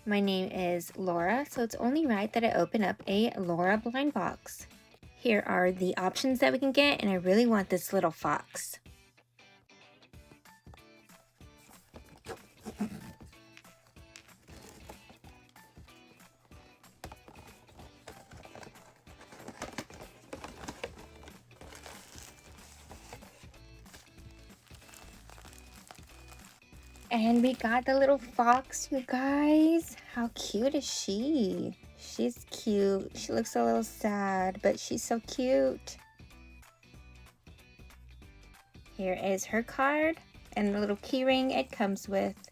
My name is Laura, so it's only right that I open up a Laura blind box. Here are the options that we can get, and I really want this little fox. And we got the little fox, you guys. How cute is she? She's cute. She looks a little sad, but she's so cute. Here is her card and the little key ring it comes with.